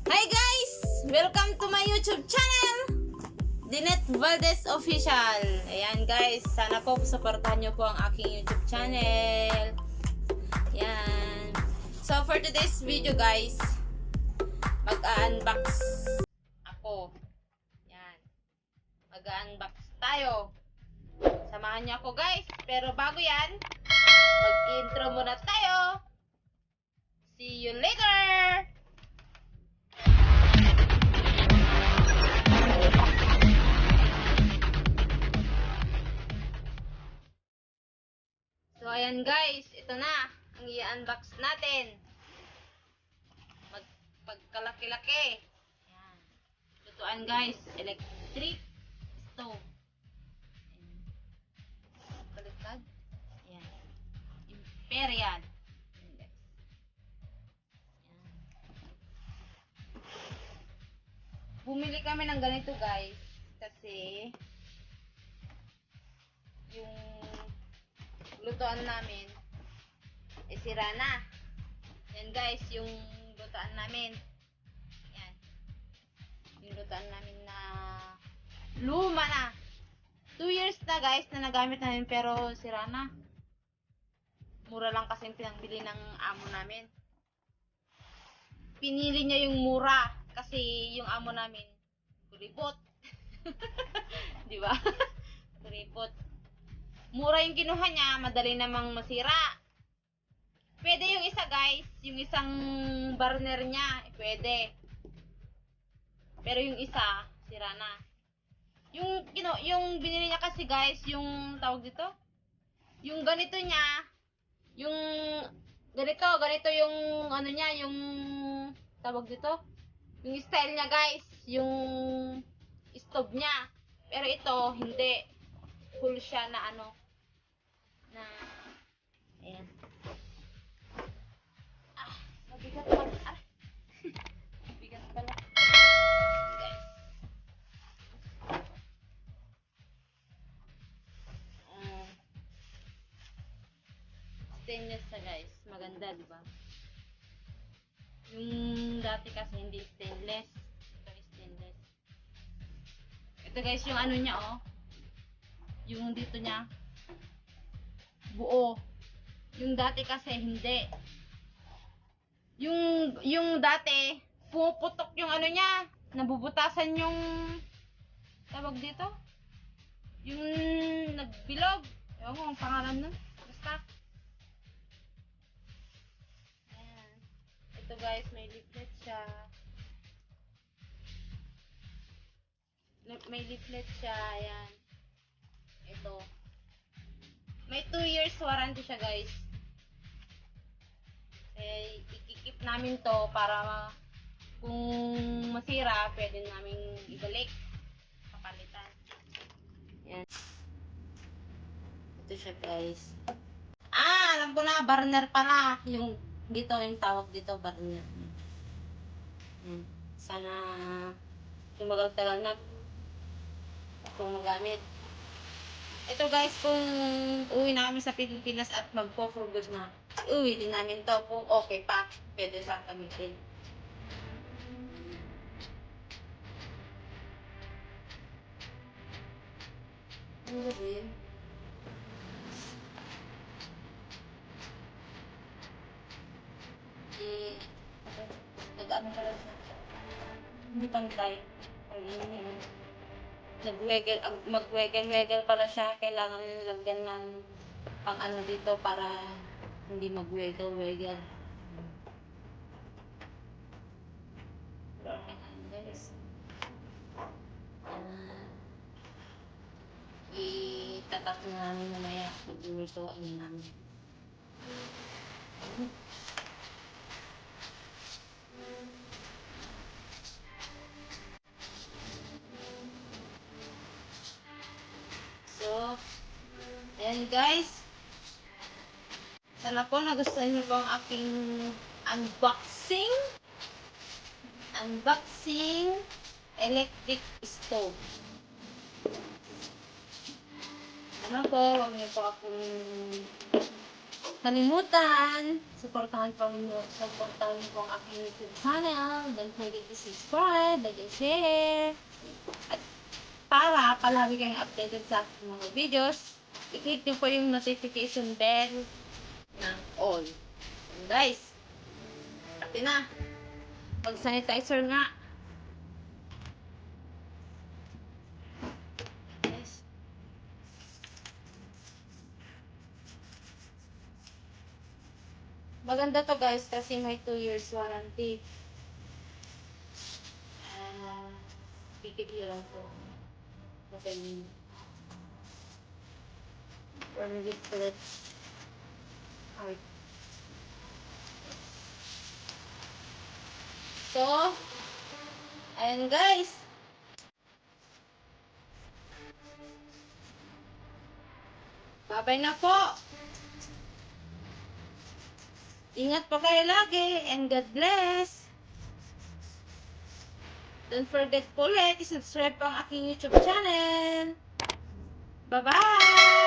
Hi guys! Welcome to my YouTube channel! Dinette Valdez Official. Ayan guys, sana po supportahan nyo po ang aking YouTube channel. Ayan. So for today's video guys, mag-unbox ako. Ayan. Mag-unbox tayo. Samahan niyo ako guys. Pero bago yan, mag-intro muna tayo. See you later! So, ayan guys, ito na ang i-unbox natin. Pagkalaki-laki. Ayan. Lutuan guys, electric stove. Ayan. Baliktad. Ayan. Imperial. Ayan guys. Ayan. Bumili kami ng ganito guys, kasi yung lutuan namin sira na. Yan guys, yung lutuan namin. Yan. Yung lutuan namin na luma na. 2 years na guys na nagamit namin pero sira na. Mura lang kasi pinangbili ng amo namin. Pinili niya yung mura kasi yung amo namin kuripot. Di ba? Kuripot. Mura yung kinuha niya, madali namang masira. Pwede yung isa guys, yung isang burner niya, pwede. Pero yung isa, sira na. Yung binili niya kasi guys, yung tawag dito, yung ganito niya, yung ganito yung ano niya, yung tawag dito, yung style niya guys, yung stove niya. Pero ito, hindi. Full siya na ano, na ayan. Mabigat pala. Mabigat pala. Guys. Stainless na guys. Maganda, di ba? Yung dati kasi hindi stainless. Ito stainless. Ito guys, yung ano niya oh. Yung dito niya. Buo. Yung dati kasi hindi. Yung dati, pumuputok yung ano niya, nabubutasan yung tawag dito. Yung nagbilog. Ewan ko ang pangalan nun. Basta. Ayan. Ito guys, may leaflet siya. May leaflet siya. Ayan. Ito. May 2 years warranty siya guys. Eh, ikikip namin to para kung masira, pwede namin ibalik. Papalitan. Yan. Ito siya guys. Alam ko na, burner pala. Yung dito, yung tawag dito, burner. Sana tumagal-tagal na kung magamit. Ito guys, kung uwi namin sa Pilipinas at magpo-for good na, uwi din namin to kung okay pa. Pwede sa gamitin. Ano din? Nag-ano pala siya? Hindi pantay. Mag-wegel pala siya. Kailangan nilagyan ng pang ano dito para hindi mag-wegel. Guys. Itatak na namin mamaya. Ito namin. So, ayan guys. Sana po nagustuhan niyo po ang aking unboxing. Unboxing electric stove. Sana po, huwag niyo po akong kalimutan. Supportahan po ang aking YouTube channel. Don't forget to subscribe, like, and share. At para palagi kayong updated sa aking mga videos, i-click niyo po yung notification bell ng all. And guys, pati na. Mag-sanitizer nga. Yes. Maganda to guys kasi may 2 years warranty. Pipigil lang to. Okay. Warranty ulit. Alright. So, ayan guys. Bye-bye na po. Ingat po kayo lagi and God bless. Don't forget po ulit i-subscribe po ang aking YouTube channel. Bye-bye!